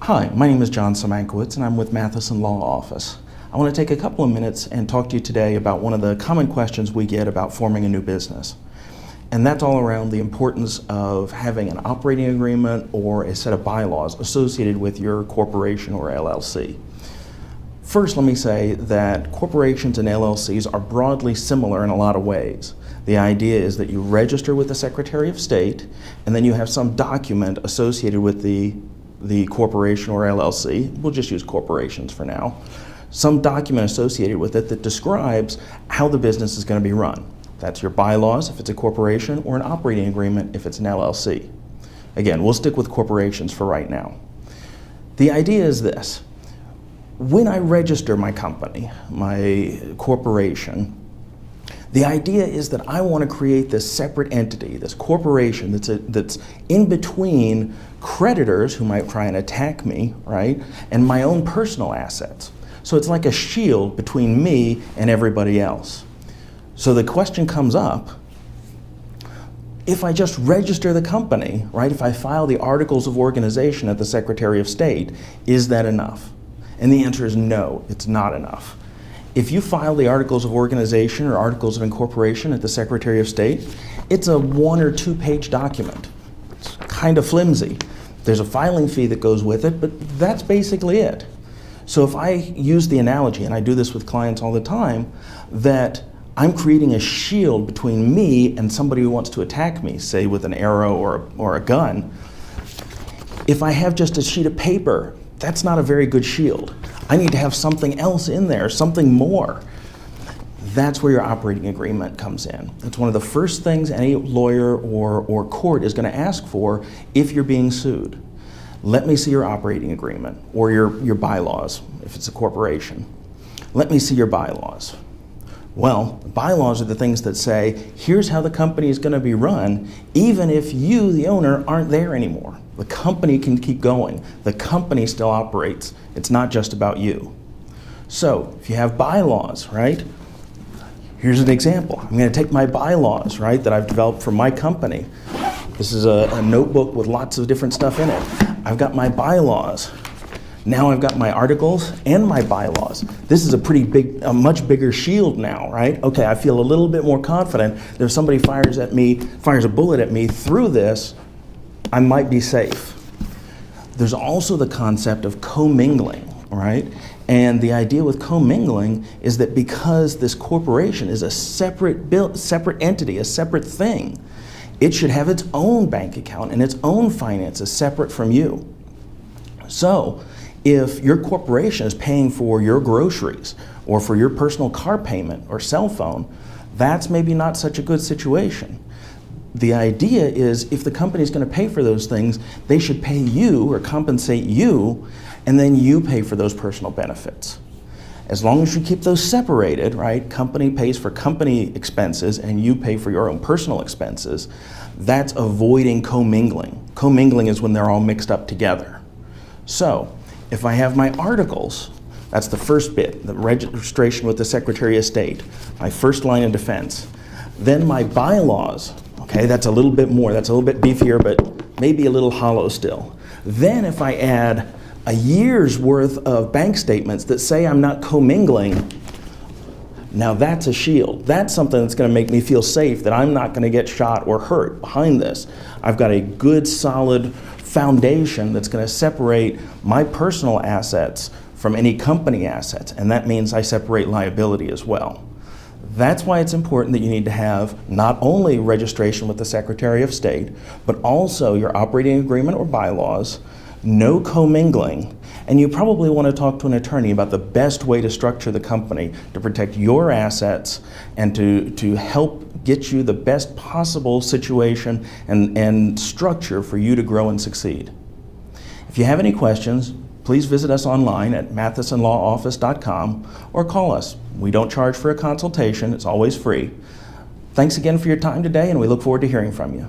Hi, my name is John Szymankiewicz and I'm with Matheson Law Office. I want to take a couple of minutes and talk to you today about one of the common questions we get about forming a new business. And that's all around the importance of having an operating agreement or a set of bylaws associated with your corporation or LLC. First, let me say that corporations and LLCs are broadly similar in a lot of ways. The idea is that you register with the Secretary of State and then you have some document associated with the corporation or LLC. We'll just use corporations for now. Some document associated with it that describes how the business is going to be run. That's your bylaws if it's a corporation, or an operating agreement if it's an LLC. Again, we'll stick with corporations for right now. The idea is this. When I register my company, my corporation, the idea is that I want to create this separate entity, this corporation that's in between creditors who might try and attack me, right, and my own personal assets. So it's like a shield between me and everybody else. So the question comes up, if I just register the company, right, if I file the articles of organization at the Secretary of State, is that enough? And the answer is no, it's not enough. If you file the articles of organization or articles of incorporation at the Secretary of State, it's a 1 or 2 page document. It's kind of flimsy. There's a filing fee that goes with it, but that's basically it. So if I use the analogy, and I do this with clients all the time, that I'm creating a shield between me and somebody who wants to attack me, say with an arrow or a gun, if I have just a sheet of paper, that's not a very good shield. I need to have something else in there, something more. That's where your operating agreement comes in. It's one of the first things any lawyer or court is going to ask for if you're being sued. Let me see your operating agreement, or your bylaws, if it's a corporation. Let me see your bylaws. Well, bylaws are the things that say, here's how the company is going to be run, even if you, the owner, aren't there anymore. The company can keep going. The company still operates. It's not just about you. So, if you have bylaws, right? Here's an example. I'm going to take my bylaws, right, that I've developed for my company. This is a notebook with lots of different stuff in it. I've got my bylaws. Now I've got my articles and my bylaws. This is a much bigger shield now, right? Okay, I feel a little bit more confident that if somebody fires a bullet at me through this, I might be safe. There's also the concept of commingling, right? And the idea with commingling is that because this corporation is a separate entity, a separate thing, it should have its own bank account and its own finances separate from you. So, if your corporation is paying for your groceries or for your personal car payment or cell phone, that's maybe not such a good situation. The idea is if the company is going to pay for those things, they should pay you or compensate you, and then you pay for those personal benefits. As long as you keep those separated, right, company pays for company expenses and you pay for your own personal expenses, that's avoiding commingling. Commingling is when they're all mixed up together. So, if I have my articles, that's the first bit, the registration with the Secretary of State, my first line of defense. Then my bylaws, okay, that's a little bit more, that's a little bit beefier, but maybe a little hollow still. Then if I add a year's worth of bank statements that say I'm not commingling, now that's a shield. That's something that's going to make me feel safe that I'm not going to get shot or hurt behind this. I've got a good, solid foundation that's going to separate my personal assets from any company assets, and that means I separate liability as well. That's why it's important that you need to have not only registration with the Secretary of State, but also your operating agreement or bylaws, no commingling, and you probably want to talk to an attorney about the best way to structure the company to protect your assets and to help get you the best possible situation and structure for you to grow and succeed. If you have any questions, please visit us online at mathesonlawoffice.com or call us. We don't charge for a consultation, it's always free. Thanks again for your time today, and we look forward to hearing from you.